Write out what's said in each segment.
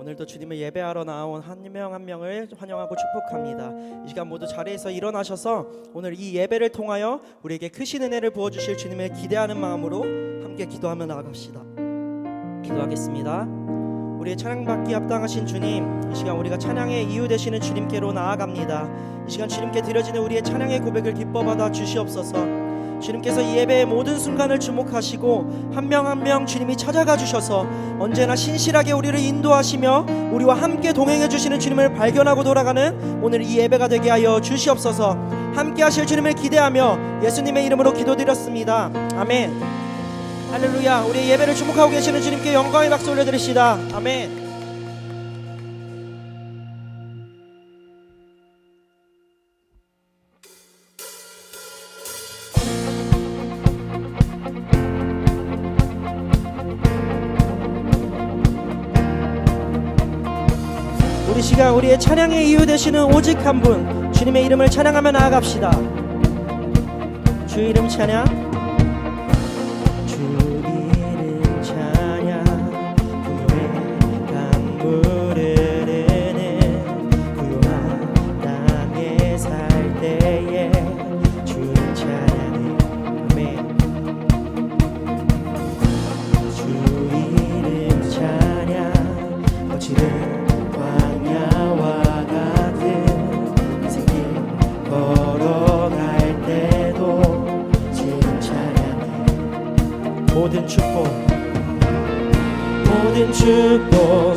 오늘도 주님을 예배하러 나온 한 명 한 명을 환영하고 축복합니다. 이 시간 모두 자리에서 일어나셔서 오늘 이 예배를 통하여 우리에게 크신 은혜를 부어주실 주님을 기대하는 마음으로 함께 기도하며 나아갑시다. 기도하겠습니다. 우리의 찬양받기 합당하신 주님, 이 시간 우리가 찬양의 이유 되시는 주님께로 나아갑니다. 이 시간 주님께 드려지는 우리의 찬양의 고백을 기뻐 받아 주시옵소서. 주님께서 이 예배의 모든 순간을 주목하시고 한 명 한 명 주님이 찾아가 주셔서 언제나 신실하게 우리를 인도하시며 우리와 함께 동행해 주시는 주님을 발견하고 돌아가는 오늘 이 예배가 되게 하여 주시옵소서. 함께 하실 주님을 기대하며 예수님의 이름으로 기도드렸습니다. 아멘. 할렐루야. 우리의 예배를 주목하고 계시는 주님께 영광의 박수 올려드립시다. 아멘. 우리 시간 우리의 찬양의 이유 되시는 오직 한 분, 주님의 이름을 찬양하며 나아갑시다. 주 이름 찬양, 주 이름 찬양. 구유의 강물을 흐르는 구유한 땅에 살 때에 주 이름 찬양해. 아멘. 주 이름 찬양. 거칠은 광야와 같은 인생길 걸어갈 때도 지금 찬양해. 모든 축복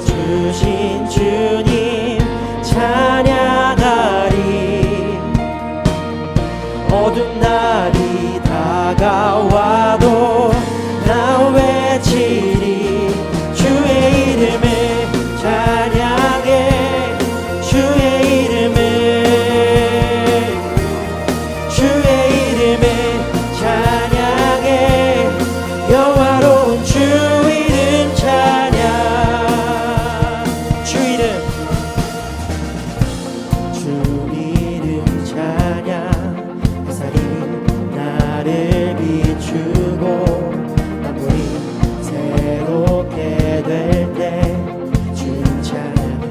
주신 주님 찬양하리. 어두운 날이 다가와도 나 외치리. 주의 이름을 찬양해. 주의 이름을 찬양해. 영화로운 주 이름 찬양. 주 이름 찬양. 햇살이 나를 비추고 만물이 새롭게 될 때 주 이름 찬양해.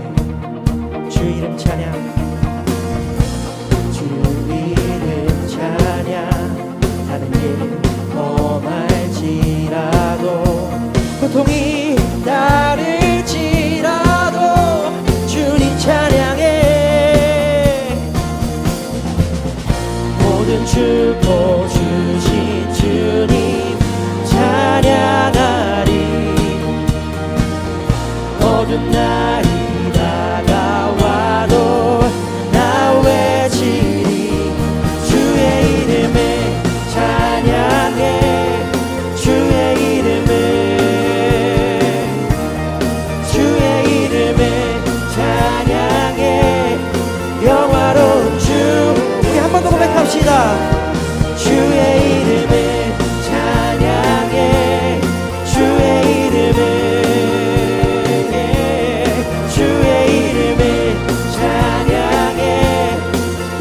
주 이름 찬양. 주 이름 찬양. 다른 길 험할지라도 고통이 따를지라도 주님 찬양해. 모든 축복 주신 주님 찬양하리. 어두운 날이 다가와도 나 외치리. 주의 이름을 찬양해. 주의 이름을 찬양해. 영화로운 주. 우리 한 번 더 고백합시다. 주의 이름을 찬양해. 주의 이름을 찬양해.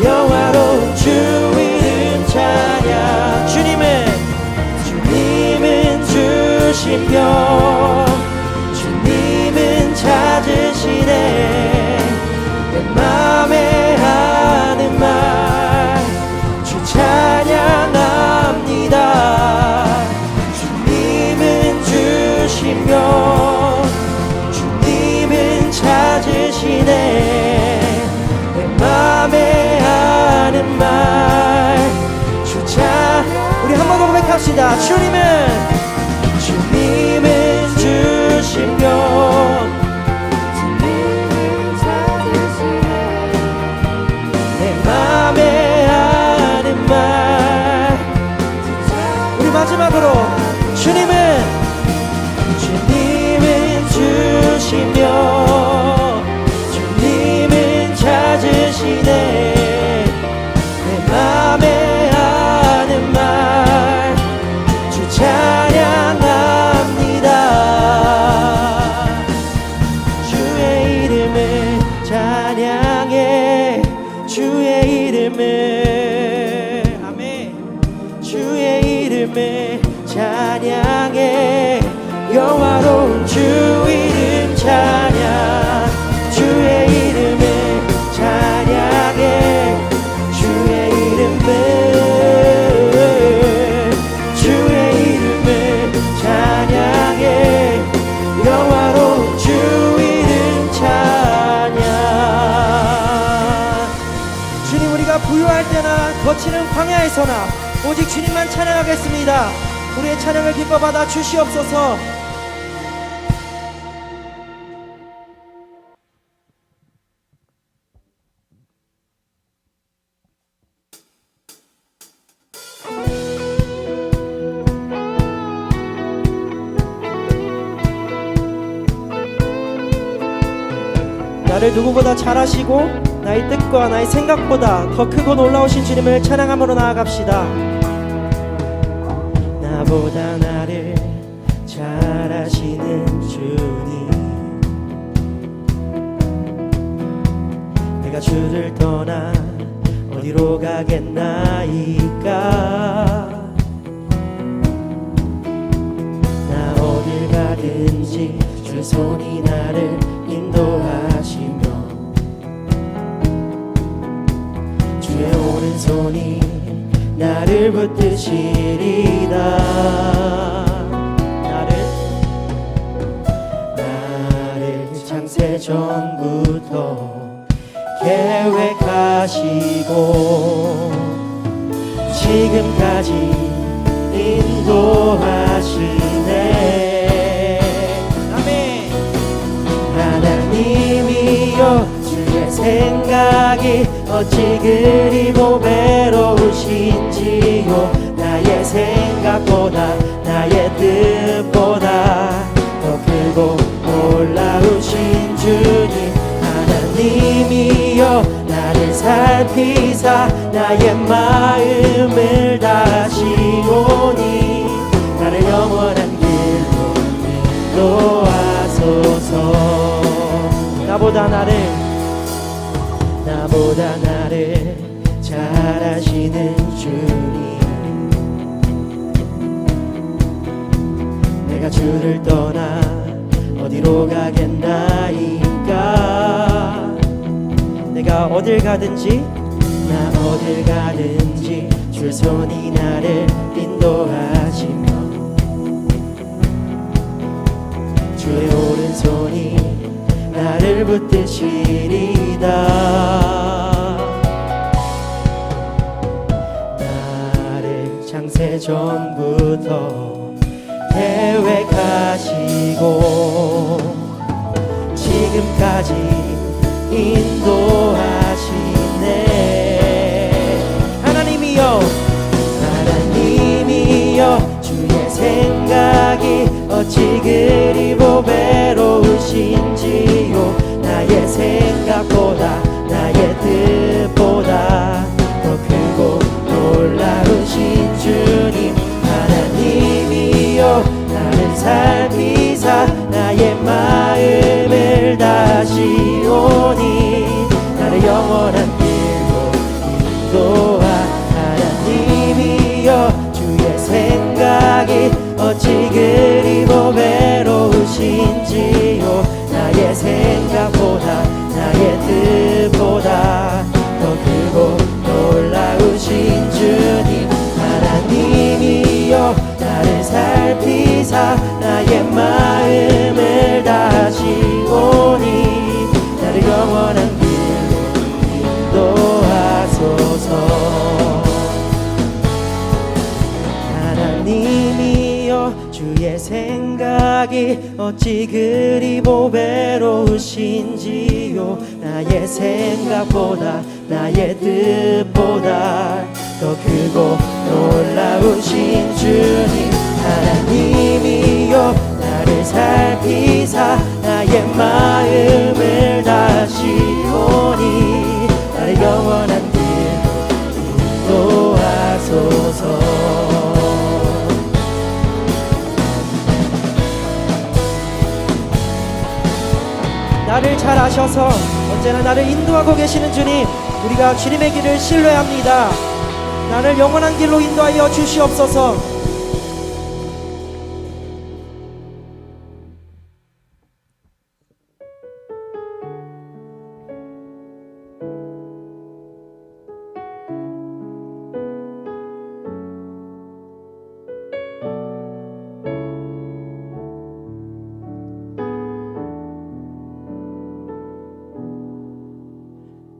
영화로운 주 이름 찬양. 주님은 주시며 주님은 찾으시네. 내 맘에 하는 말 주 찬양합니다. 주님은 주시며 주님은 찾으시네. 내 맘에 하는 말 주 찬양. 우리 한 번 더 고백합시다. 주님은 주시며 주님은 찾으시네. 내 맘에 하는 말. 우리 마지막으로 주님은 주시며 주님은 찾으시네. 내 맘에 하는 말 주 찬양합니다. 주의 이름을 찬양해. 주의 이름을. 아멘. 주의 이름을 찬양해. 영화로운 주 이름 찬양. 부유할 때나 거치는 광야에서나 오직 주님만 찬양하겠습니다. 우리의 찬양을 기뻐 받아 주시옵소서. 나를 누구보다 잘 아시고 나의 뜻과 나의 생각보다 더 크고 놀라우신 주님을 찬양함으로 나아갑시다. 나보다 나를 잘 아시는 주님, 내가 주를 떠나 어디로 가겠나이까. 나 어딜 가든지 주 손이 나를 인도하시며 주의 오른손이 나를 붙드시리다. 나를 창세 전부터 계획하시고 지금까지 인도하시네. 아멘. 하나님이여 주의 생각이 어찌 그리 보배로우신지요. 나의 생각보다 나의 뜻보다 더 크고 놀라우신 주님. 하나님이여 나를 살피사 나의 마음을 다시오니 나를 영원한 길로 인도하소서. 나보다 나를 잘 아시는 주님, 내가 주를 떠나 어디로 가겠나이까. 내가 어딜 가든지 주 손이 나를 인도하시며 주의 오른손이 나를 붙드시리다. 나를 창세 전부터 계획하시고 지금까지 인도하시네. 하나님이여 주의 생각이 어찌 그리 보배로우신지요. 나의 생각보다 나의 뜻보다 더 크고 놀라우신 주님. 하나님이여 나를 살피사 나의 마음을 다시오니 나를 영원한 길로 인도하. 하나님이여 주의 생각이 어찌 그리 보배로우신지요. 나의 생각보다 나의 뜻보다 더 크고 놀라우신 주님. 하나님이여 나를 살피사 나의 마음을 다시오니 나를 영원한 길로 인도하소서. 하나님이여 주의 생각이 어찌 그리 보배로우신지요. 나의 생각보다 나의 뜻보다 더 크고 놀라우신 주님. 하나님이여 나를 살피사 나의 마음을 다시오니 나를 영원한 길로 인도하소서. 나를 잘 아셔서 언제나 나를 인도하고 계시는 주님, 우리가 주님의 길을 신뢰합니다. 나를 영원한 길로 인도하여 주시옵소서.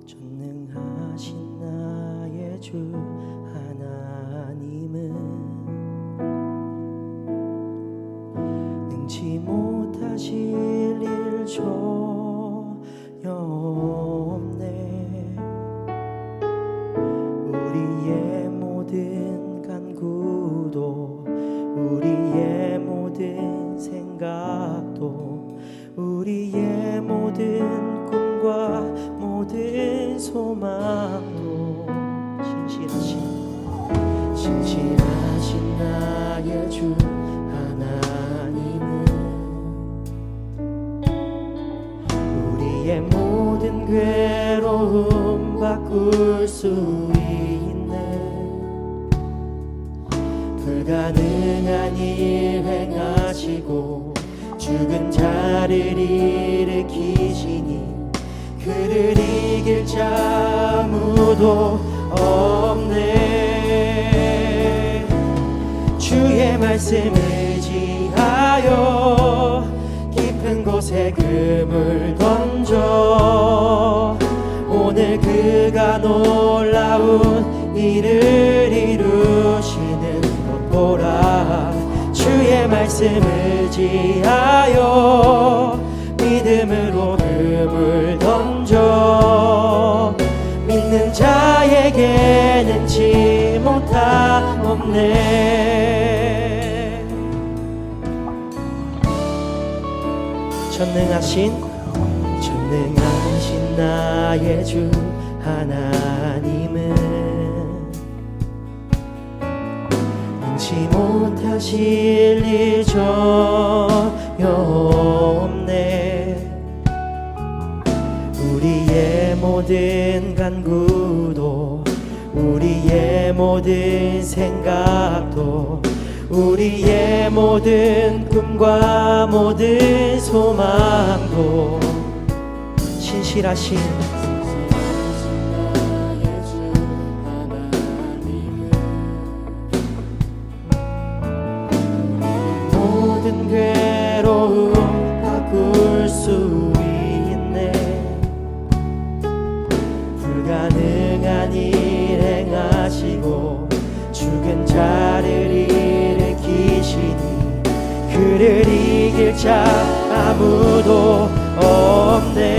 전능하신 나의 주 하나님은 능치 못하실 일 전혀 없네. 우리의 모든 간구도 우리의 모든 생각도 우리의 모든 꿈과 모든 소망도 신실하신 나의 주 하나님은 우리의 모든 괴로움 바꿀 수 있네. 불가능한 일 행하시고 죽은 자를 일으키시니 그를 이길 자 아무도 없네. 주의 말씀을 지하여 깊은 곳에 금을 던져 오늘 그가 놀라운 일을 이루시는 것 보라. 주의 말씀을 지하여 믿음으로 금을 던져 믿는 자에게는 지 못함 없네. 전능하신 나의 주 하나님은 능치 못하실 일 전혀 없네. 우리의 모든 간구도 우리의 모든 생각도 우리의 모든 꿈과 모든 소망도 신실하신 나의 주 하나님은 모든 괴로움 바꿀 수 있네. 불가능한 일 행하시고 죽은 자를 일으키시니 그를 이길 자 아무도 없네.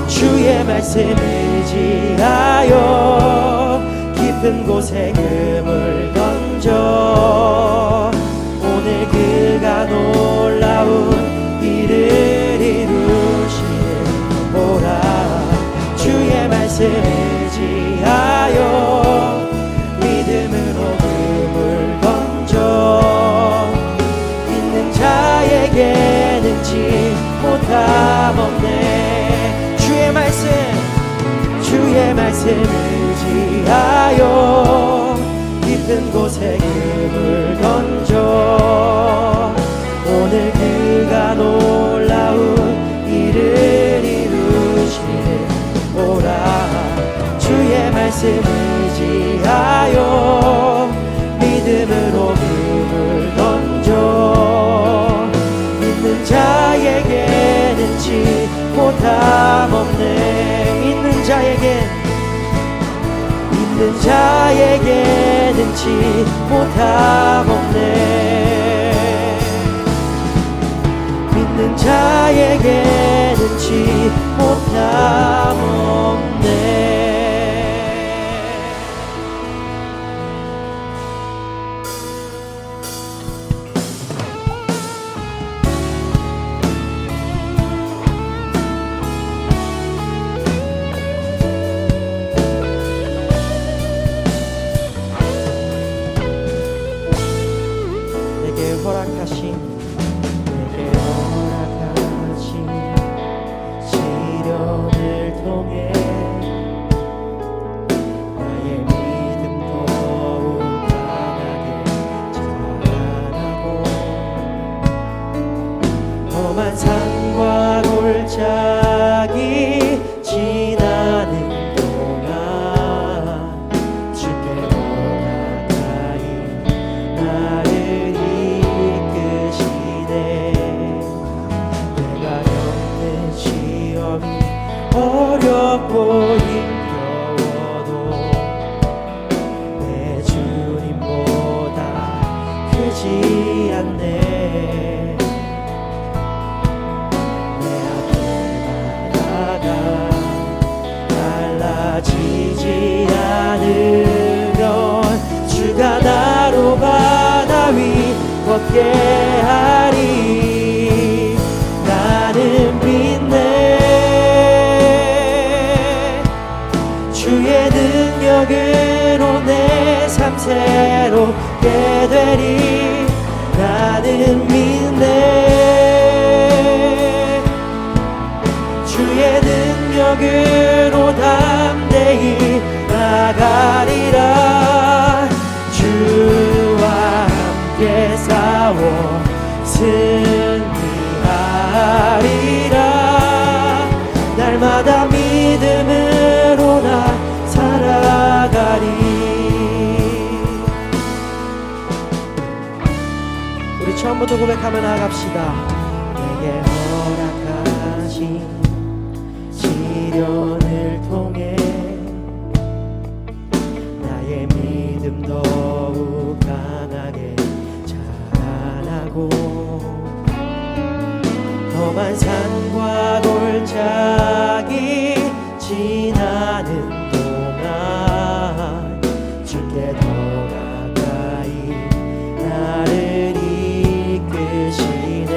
주의 말씀을 지하여 깊은 곳에 금을 던져 오늘 그가 놀라운 일을 이루시는 보라. 주의 말씀을 지하여 믿음으로 금을 던져 믿는 자에게는 지 못함 없네. 주의 말씀을 지하여 깊은 곳에 금을 던져 오늘 그가 놀라운 일을 이루시는 보라. 주의 말씀을 지하여 믿음으로 금을 던져 믿는 자에게는 지 못함 없네. 있는 자에게는 지 못함 없네. 믿는 자에게는 지 못함 없네. 내게 허락하신 시련을 통해 나의 믿음 더욱 강하게 자라나고 험한 산과 골짜기 지나는 동안 주께 더 가까이 나를 어렵고 힘겨워도 걷게 하리. 나는 믿네. 주의 능력으로 내 삶 새롭게 되리. 나는 믿네. 주의 능력으로 담대히 나가리라. 주와 함께 싸워 승리하리라. 날마다 믿음으로 나 살아가리. 우리 처음부터 고백하며 나아갑시다. 내게 허락하신 시련을 통해 나의 믿음 더욱 강하게 자라나고 험한 산과 골짜기 지나는 동안 주께 더 가까이 나를 이끄시네.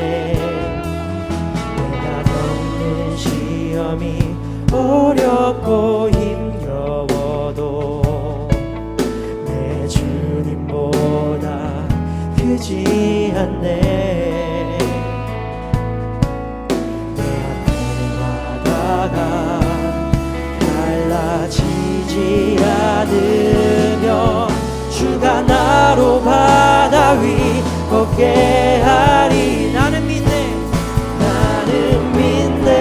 내가 겪는 시험이 어렵고 힘겨워도 내 주님보다 크지 않네. 내 앞에 바다가 갈라지지 않으며 주가 나로 바다 위 걷게 하리. 나는 믿네. 나는 믿네.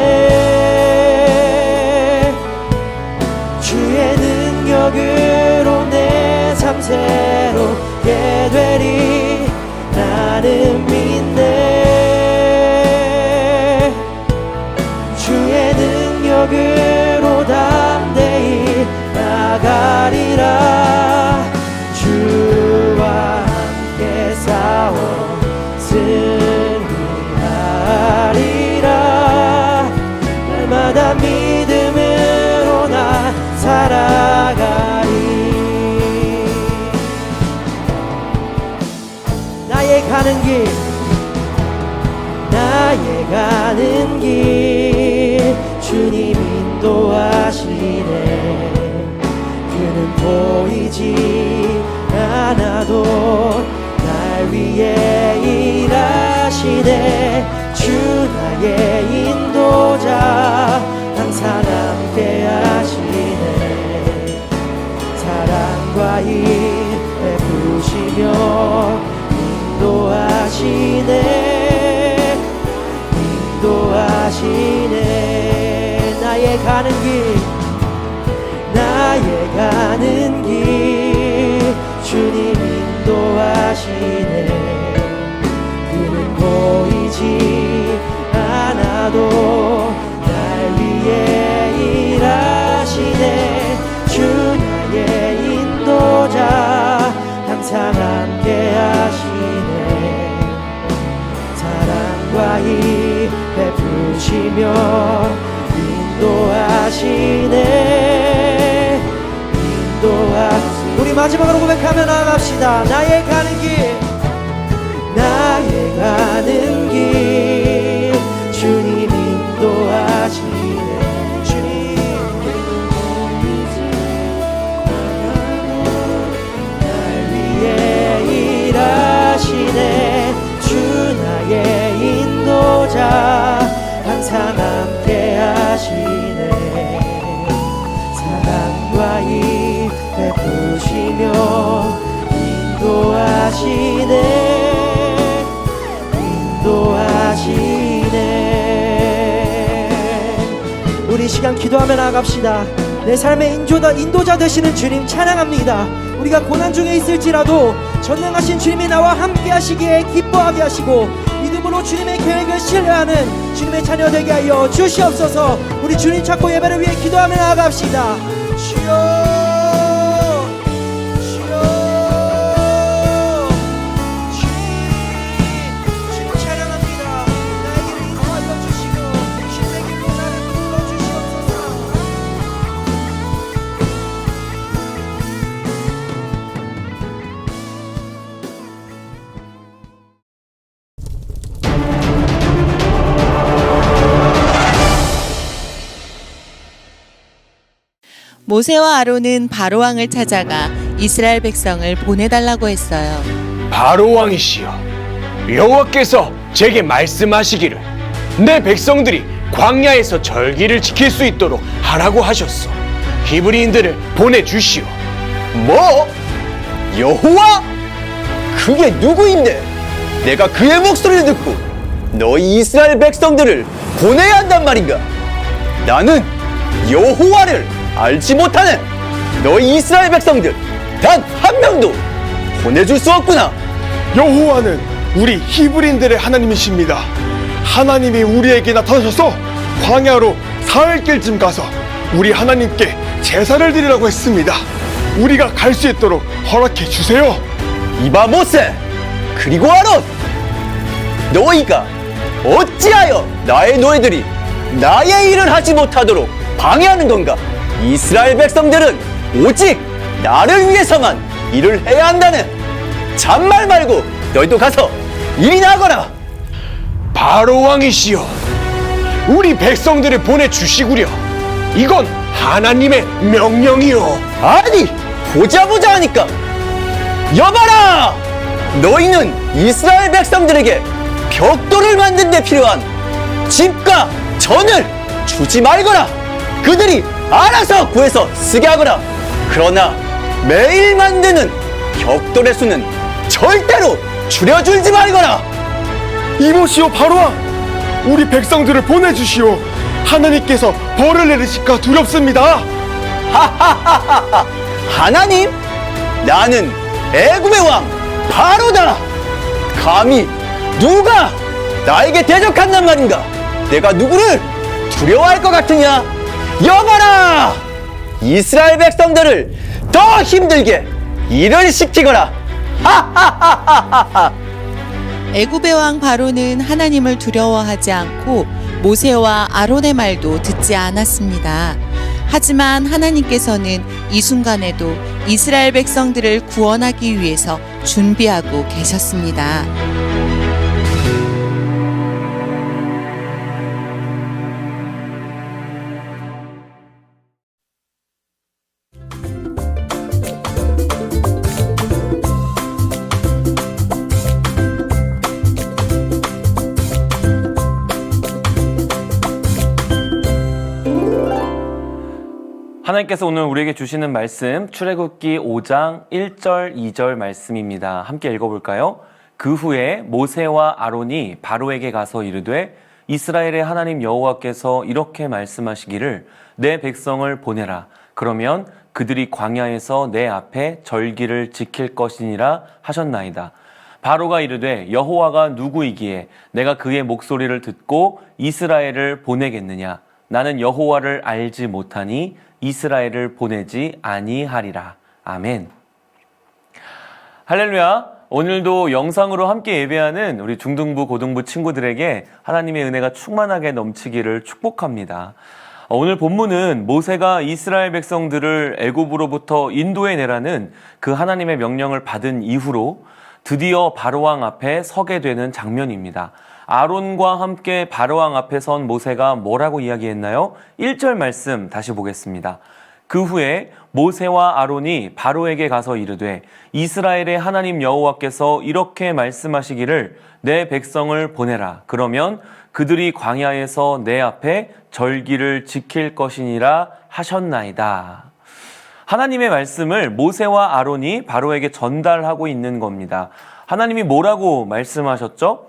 주의 능력으로 내 삶 새롭게 되리. 나는 믿네. 주의 능력으로 담대히 나가리라. 주와 함께 싸워 승리하리라. 날마다 믿음으로 나 살아가리. 나의 가는 길, 나의 가는 길 주님 인도하시네. 그는 보이지 않아도 날 위해 일하시네. 주 나의 인도자 항상 함께 하시네. 사랑과 힘 베푸시며 인도하시네. 인도하시네. 나의 가는 길, 나의 가는 길 주님 인도하시네. 그는 보이지 않아도 날 위해 일하시네. 주 나의 인도자 항상 함께 하시네. 사랑과 힘 베푸시며 인도하시네. 우리 마지막으로 고백하며 나아갑시다. 나의 가는 길, 나의 가는 길 주님 인도하시네. 주님 날 위해 일하시네. 주 나의 인도자 항상 함께 하시네. 사랑과 힘 베푸시며 인도하시네. 인도하시네. 우리 시간 기도하며 나아갑시다. 내 삶의 인도자 되시는 주님 찬양합니다. 우리가 고난 중에 있을지라도 전능하신 주님이 나와 함께 하시기에 기뻐하게 하시고 믿음으로 주님의 계획을 신뢰하는 주님의 자녀 되게 하여 주시옵소서. 우리 주님 찾고 예배를 위해 기도하며 나아갑시다. 주여. 모세와 아론은 바로 왕을 찾아가 이스라엘 백성을 보내달라고 했어요. 바로 왕이시여, 여호와께서 제게 말씀하시기를 내 백성들이 광야에서 절기를 지킬 수 있도록 하라고 하셨소. 히브리인들을 보내주시오. 뭐? 여호와? 그게 누구인데? 내가 그의 목소리를 듣고 너희 이스라엘 백성들을 보내야 한단 말인가? 나는 여호와를 알지 못하는 너희 이스라엘 백성들 단 한 명도 보내줄 수 없구나. 여호와는 우리 히브리인들의 하나님이십니다. 하나님이 우리에게 나타나셔서 광야로 사흘길쯤 가서 우리 하나님께 제사를 드리라고 했습니다. 우리가 갈 수 있도록 허락해 주세요. 이봐 모세, 그리고 아론, 너희가 어찌하여 나의 노예들이 나의 일을 하지 못하도록 방해하는 건가? 이스라엘 백성들은 오직 나를 위해서만 일을 해야 한다는 잔말 말고 너희도 가서 일이나 하거라. 바로 왕이시여, 우리 백성들을 보내주시구려. 이건 하나님의 명령이요. 아니, 보자 하니까. 여봐라, 너희는 이스라엘 백성들에게 벽돌을 만든 데 필요한 집과 전을 주지 말거라. 그들이 알아서 구해서 쓰게 하거라. 그러나 매일 만드는 벽돌의 수는 절대로 줄여줄지 말거라. 이보시오 바로왕, 우리 백성들을 보내주시오. 하나님께서 벌을 내리실까 두렵습니다. 하하하하하, 하나님? 나는 애굽의 왕 바로다. 감히 누가 나에게 대적한단 말인가? 내가 누구를 두려워할 것 같으냐? 여봐라, 이스라엘 백성들을 더 힘들게 일을 시키거라. 하하하하하. 애굽의 왕 바로는 하나님을 두려워하지 않고 모세와 아론의 말도 듣지 않았습니다. 하지만 하나님께서는 이 순간에도 이스라엘 백성들을 구원하기 위해서 준비하고 계셨습니다. 하나님께서 오늘 우리에게 주시는 말씀 출애굽기 5장 1절 2절 말씀입니다. 함께 읽어볼까요? 그 후에 모세와 아론이 바로에게 가서 이르되 이스라엘의 하나님 여호와께서 이렇게 말씀하시기를 내 백성을 보내라. 그러면 그들이 광야에서 내 앞에 절기를 지킬 것이니라 하셨나이다. 바로가 이르되 여호와가 누구이기에 내가 그의 목소리를 듣고 이스라엘을 보내겠느냐? 나는 여호와를 알지 못하니 이스라엘을 보내지 아니하리라. 아멘. 할렐루야. 오늘도 영상으로 함께 예배하는 우리 중등부, 고등부 친구들에게 하나님의 은혜가 충만하게 넘치기를 축복합니다. 오늘 본문은 모세가 이스라엘 백성들을 애굽으로부터 인도해 내라는 그 하나님의 명령을 받은 이후로 드디어 바로왕 앞에 서게 되는 장면입니다. 아론과 함께 바로왕 앞에 선 모세가 뭐라고 이야기했나요? 1절 말씀 다시 보겠습니다. 그 후에 모세와 아론이 바로에게 가서 이르되 이스라엘의 하나님 여호와께서 이렇게 말씀하시기를 내 백성을 보내라. 그러면 그들이 광야에서 내 앞에 절기를 지킬 것이니라 하셨나이다. 하나님의 말씀을 모세와 아론이 바로에게 전달하고 있는 겁니다. 하나님이 뭐라고 말씀하셨죠?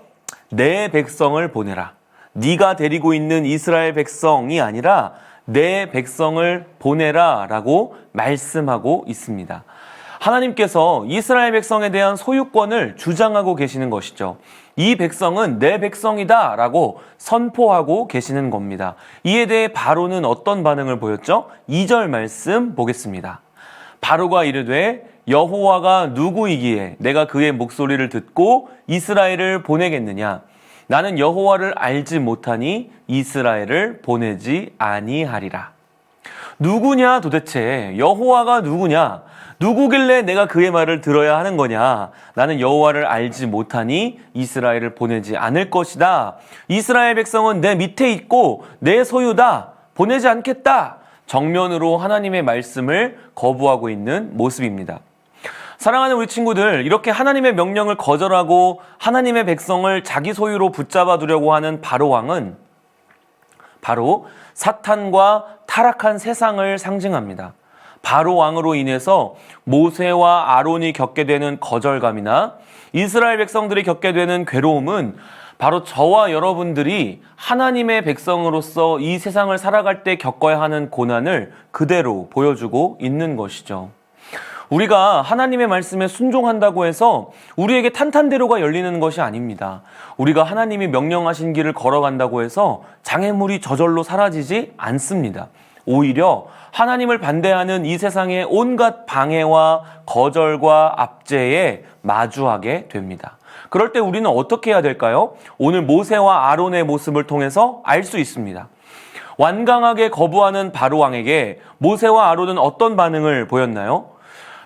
내 백성을 보내라. 네가 데리고 있는 이스라엘 백성이 아니라 내 백성을 보내라 라고 말씀하고 있습니다. 하나님께서 이스라엘 백성에 대한 소유권을 주장하고 계시는 것이죠. 이 백성은 내 백성이다 라고 선포하고 계시는 겁니다. 이에 대해 바로는 어떤 반응을 보였죠? 2절 말씀 보겠습니다. 바로가 이르되 여호와가 누구이기에 내가 그의 목소리를 듣고 이스라엘을 보내겠느냐? 나는 여호와를 알지 못하니 이스라엘을 보내지 아니하리라. 누구냐 도대체? 여호와가 누구냐? 누구길래 내가 그의 말을 들어야 하는 거냐? 나는 여호와를 알지 못하니 이스라엘을 보내지 않을 것이다. 이스라엘 백성은 내 밑에 있고 내 소유다. 보내지 않겠다. 정면으로 하나님의 말씀을 거부하고 있는 모습입니다. 사랑하는 우리 친구들, 이렇게 하나님의 명령을 거절하고 하나님의 백성을 자기 소유로 붙잡아 두려고 하는 바로 왕은 바로 사탄과 타락한 세상을 상징합니다. 바로 왕으로 인해서 모세와 아론이 겪게 되는 거절감이나 이스라엘 백성들이 겪게 되는 괴로움은 바로 저와 여러분들이 하나님의 백성으로서 이 세상을 살아갈 때 겪어야 하는 고난을 그대로 보여주고 있는 것이죠. 우리가 하나님의 말씀에 순종한다고 해서 우리에게 탄탄대로가 열리는 것이 아닙니다. 우리가 하나님이 명령하신 길을 걸어간다고 해서 장애물이 저절로 사라지지 않습니다. 오히려 하나님을 반대하는 이 세상의 온갖 방해와 거절과 압제에 마주하게 됩니다. 그럴 때 우리는 어떻게 해야 될까요? 오늘 모세와 아론의 모습을 통해서 알 수 있습니다. 완강하게 거부하는 바로 왕에게 모세와 아론은 어떤 반응을 보였나요?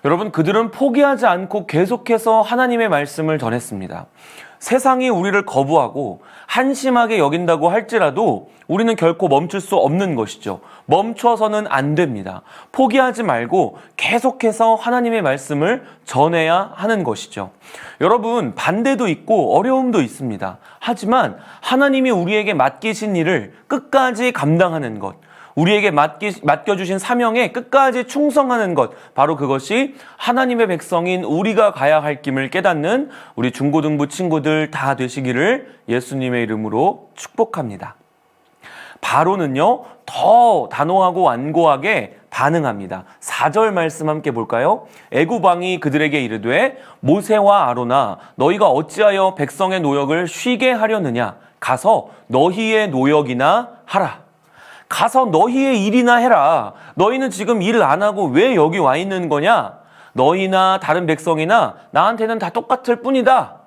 여러분, 그들은 포기하지 않고 계속해서 하나님의 말씀을 전했습니다. 세상이 우리를 거부하고 한심하게 여긴다고 할지라도 우리는 결코 멈출 수 없는 것이죠. 멈춰서는 안 됩니다. 포기하지 말고 계속해서 하나님의 말씀을 전해야 하는 것이죠. 여러분, 반대도 있고 어려움도 있습니다. 하지만 하나님이 우리에게 맡기신 일을 끝까지 감당하는 것, 우리에게 맡겨주신 사명에 끝까지 충성하는 것, 바로 그것이 하나님의 백성인 우리가 가야 할 길을 깨닫는 우리 중고등부 친구들 다 되시기를 예수님의 이름으로 축복합니다. 바로는요, 더 단호하고 완고하게 반응합니다. 4절 말씀 함께 볼까요? 애굽 왕이 그들에게 이르되 모세와 아론아, 너희가 어찌하여 백성의 노역을 쉬게 하려느냐? 가서 너희의 노역이나 하라. 가서 너희의 일이나 해라. 너희는 지금 일을 안 하고 왜 여기 와 있는 거냐? 너희나 다른 백성이나 나한테는 다 똑같을 뿐이다.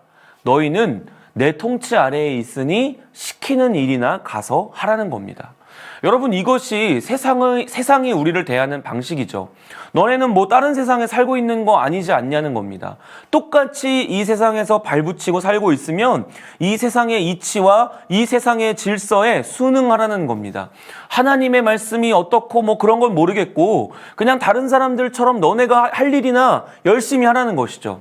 너희는 내 통치 아래에 있으니 시키는 일이나 가서 하라는 겁니다. 여러분, 이것이 세상이 우리를 대하는 방식이죠. 너네는 뭐 다른 세상에 살고 있는 거 아니지 않냐는 겁니다. 똑같이 이 세상에서 발붙이고 살고 있으면 이 세상의 이치와 이 세상의 질서에 순응하라는 겁니다. 하나님의 말씀이 어떻고 뭐 그런 건 모르겠고 그냥 다른 사람들처럼 너네가 할 일이나 열심히 하라는 것이죠.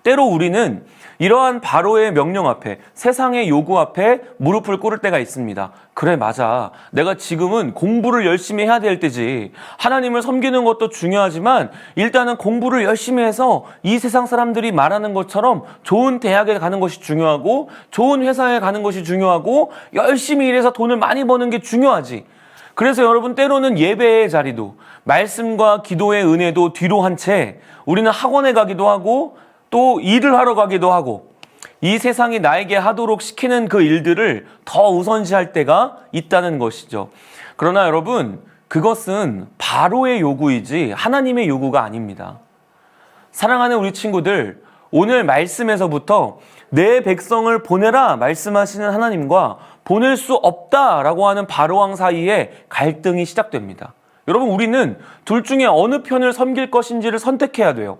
때로 우리는 이러한 바로의 명령 앞에, 세상의 요구 앞에 무릎을 꿇을 때가 있습니다. 그래, 맞아. 내가 지금은 공부를 열심히 해야 될 때지. 하나님을 섬기는 것도 중요하지만 일단은 공부를 열심히 해서 이 세상 사람들이 말하는 것처럼 좋은 대학에 가는 것이 중요하고 좋은 회사에 가는 것이 중요하고 열심히 일해서 돈을 많이 버는 게 중요하지. 그래서 여러분, 때로는 예배의 자리도, 말씀과 기도의 은혜도 뒤로 한 채 우리는 학원에 가기도 하고 또 일을 하러 가기도 하고 이 세상이 나에게 하도록 시키는 그 일들을 더 우선시할 때가 있다는 것이죠. 그러나 여러분, 그것은 바로의 요구이지 하나님의 요구가 아닙니다. 사랑하는 우리 친구들, 오늘 말씀에서부터 내 백성을 보내라 말씀하시는 하나님과 보낼 수 없다라고 하는 바로왕 사이에 갈등이 시작됩니다. 여러분, 우리는 둘 중에 어느 편을 섬길 것인지를 선택해야 돼요.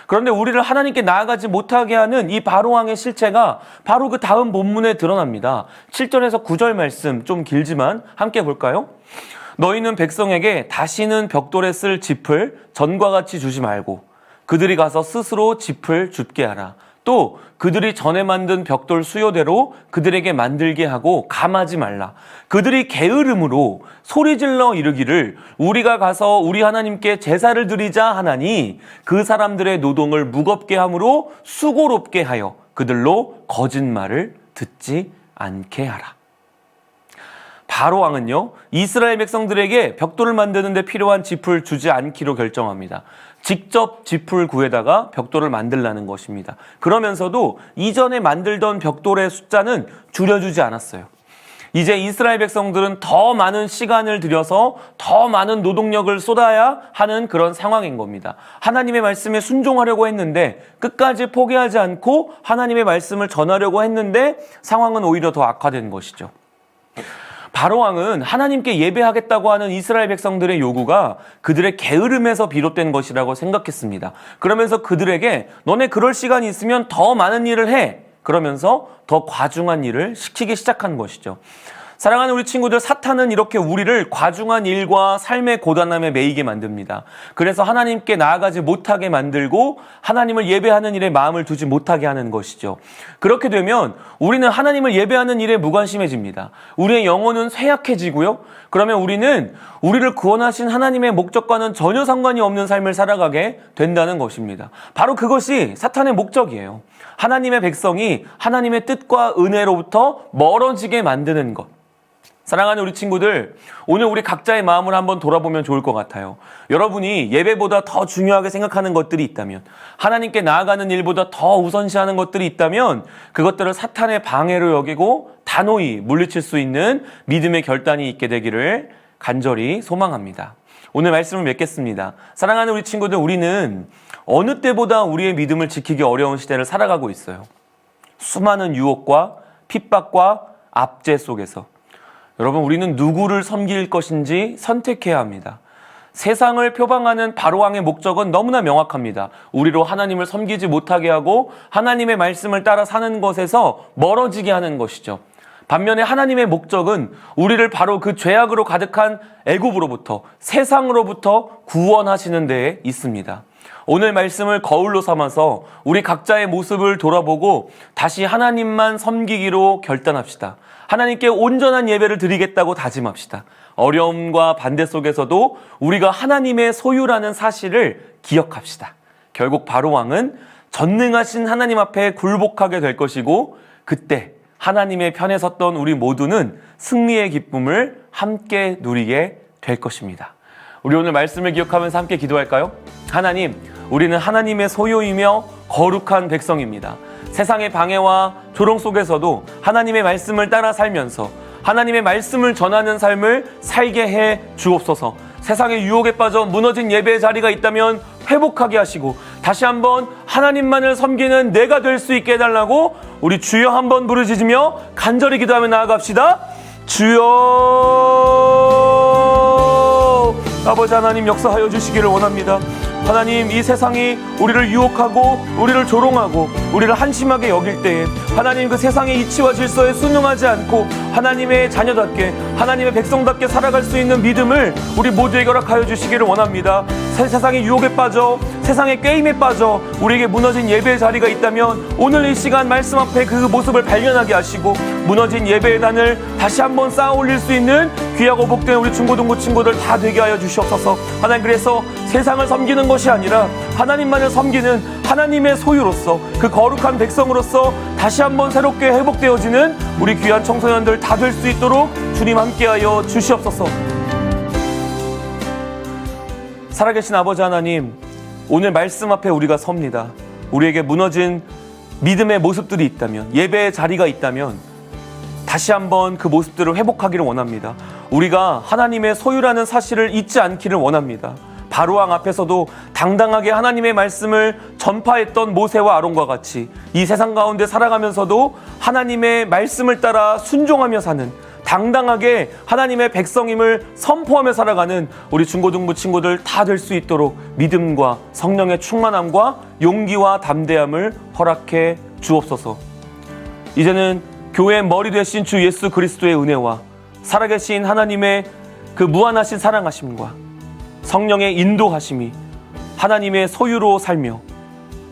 그런데 우리를 하나님께 나아가지 못하게 하는 이 바로왕의 실체가 바로 그 다음 본문에 드러납니다. 7절에서 9절 말씀, 좀 길지만 함께 볼까요? 너희는 백성에게 다시는 벽돌에 쓸 짚을 전과 같이 주지 말고 그들이 가서 스스로 짚을 줍게 하라. 또 그들이 전에 만든 벽돌 수요대로 그들에게 만들게 하고 감하지 말라. 그들이 게으름으로 소리질러 이르기를 우리가 가서 우리 하나님께 제사를 드리자 하나니 그 사람들의 노동을 무겁게 함으로 수고롭게 하여 그들로 거짓말을 듣지 않게 하라. 바로왕은요, 이스라엘 백성들에게 벽돌을 만드는 데 필요한 짚을 주지 않기로 결정합니다. 직접 짚을 구해다가 벽돌을 만들라는 것입니다. 그러면서도 이전에 만들던 벽돌의 숫자는 줄여주지 않았어요. 이제 이스라엘 백성들은 더 많은 시간을 들여서 더 많은 노동력을 쏟아야 하는 그런 상황인 겁니다. 하나님의 말씀에 순종하려고 했는데 끝까지 포기하지 않고 하나님의 말씀을 전하려고 했는데 상황은 오히려 더 악화된 것이죠. 바로왕은 하나님께 예배하겠다고 하는 이스라엘 백성들의 요구가 그들의 게으름에서 비롯된 것이라고 생각했습니다. 그러면서 그들에게 너네 그럴 시간이 있으면 더 많은 일을 해. 그러면서 더 과중한 일을 시키기 시작한 것이죠. 사랑하는 우리 친구들, 사탄은 이렇게 우리를 과중한 일과 삶의 고단함에 매이게 만듭니다. 그래서 하나님께 나아가지 못하게 만들고 하나님을 예배하는 일에 마음을 두지 못하게 하는 것이죠. 그렇게 되면 우리는 하나님을 예배하는 일에 무관심해집니다. 우리의 영혼은 쇠약해지고요. 그러면 우리는 우리를 구원하신 하나님의 목적과는 전혀 상관이 없는 삶을 살아가게 된다는 것입니다. 바로 그것이 사탄의 목적이에요. 하나님의 백성이 하나님의 뜻과 은혜로부터 멀어지게 만드는 것. 사랑하는 우리 친구들, 오늘 우리 각자의 마음을 한번 돌아보면 좋을 것 같아요. 여러분이 예배보다 더 중요하게 생각하는 것들이 있다면, 하나님께 나아가는 일보다 더 우선시하는 것들이 있다면 그것들을 사탄의 방해로 여기고 단호히 물리칠 수 있는 믿음의 결단이 있게 되기를 간절히 소망합니다. 오늘 말씀을 맺겠습니다. 사랑하는 우리 친구들, 우리는 어느 때보다 우리의 믿음을 지키기 어려운 시대를 살아가고 있어요. 수많은 유혹과 핍박과 압제 속에서 여러분, 우리는 누구를 섬길 것인지 선택해야 합니다. 세상을 표방하는 바로왕의 목적은 너무나 명확합니다. 우리로 하나님을 섬기지 못하게 하고 하나님의 말씀을 따라 사는 것에서 멀어지게 하는 것이죠. 반면에 하나님의 목적은 우리를 바로 그 죄악으로 가득한 애굽으로부터, 세상으로부터 구원하시는 데에 있습니다. 오늘 말씀을 거울로 삼아서 우리 각자의 모습을 돌아보고 다시 하나님만 섬기기로 결단합시다. 하나님께 온전한 예배를 드리겠다고 다짐합시다. 어려움과 반대 속에서도 우리가 하나님의 소유라는 사실을 기억합시다. 결국 바로왕은 전능하신 하나님 앞에 굴복하게 될 것이고, 그때 하나님의 편에 섰던 우리 모두는 승리의 기쁨을 함께 누리게 될 것입니다. 우리 오늘 말씀을 기억하면서 함께 기도할까요? 하나님, 우리는 하나님의 소유이며 거룩한 백성입니다. 세상의 방해와 조롱 속에서도 하나님의 말씀을 따라 살면서 하나님의 말씀을 전하는 삶을 살게 해 주옵소서. 세상의 유혹에 빠져 무너진 예배의 자리가 있다면 회복하게 하시고 다시 한번 하나님만을 섬기는 내가 될 수 있게 해달라고 우리 주여 한번 부르짖으며 간절히 기도하며 나아갑시다. 주여, 아버지 하나님, 역사하여 주시기를 원합니다. 하나님, 이 세상이 우리를 유혹하고 우리를 조롱하고 우리를 한심하게 여길 때에 하나님, 그 세상의 이치와 질서에 순응하지 않고 하나님의 자녀답게, 하나님의 백성답게 살아갈 수 있는 믿음을 우리 모두에게 허락하여 주시기를 원합니다. 세상의 유혹에 빠져, 세상의 게임에 빠져 우리에게 무너진 예배의 자리가 있다면 오늘 이 시간 말씀 앞에 그 모습을 발견하게 하시고 무너진 예배의 단을 다시 한번 쌓아 올릴 수 있는 귀하고 복된 우리 중고등부 친구들 다 되게 하여 주시옵소서. 하나님, 그래서 세상을 섬기는 것이 아니라 하나님만을 섬기는 하나님의 소유로서, 그 거룩한 백성으로서 다시 한번 새롭게 회복되어지는 우리 귀한 청소년들 다 될 수 있도록 주님 함께하여 주시옵소서. 살아계신 아버지 하나님, 오늘 말씀 앞에 우리가 섭니다. 우리에게 무너진 믿음의 모습들이 있다면, 예배의 자리가 있다면 다시 한번 그 모습들을 회복하기를 원합니다. 우리가 하나님의 소유라는 사실을 잊지 않기를 원합니다. 바로왕 앞에서도 당당하게 하나님의 말씀을 전파했던 모세와 아론과 같이 이 세상 가운데 살아가면서도 하나님의 말씀을 따라 순종하며 사는, 당당하게 하나님의 백성임을 선포하며 살아가는 우리 중고등부 친구들 다 될 수 있도록 믿음과 성령의 충만함과 용기와 담대함을 허락해 주옵소서. 이제는 교회의 머리 되신 주 예수 그리스도의 은혜와 살아계신 하나님의 그 무한하신 사랑하심과 성령의 인도하심이 하나님의 소유로 살며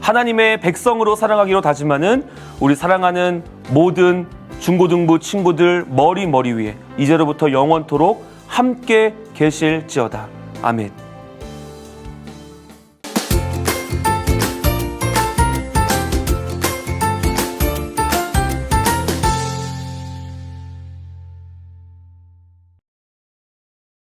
하나님의 백성으로 살아가기로 다짐하는 우리 사랑하는 모든 중고등부 친구들 머리 위에 이제로부터 영원토록 함께 계실지어다. 아멘.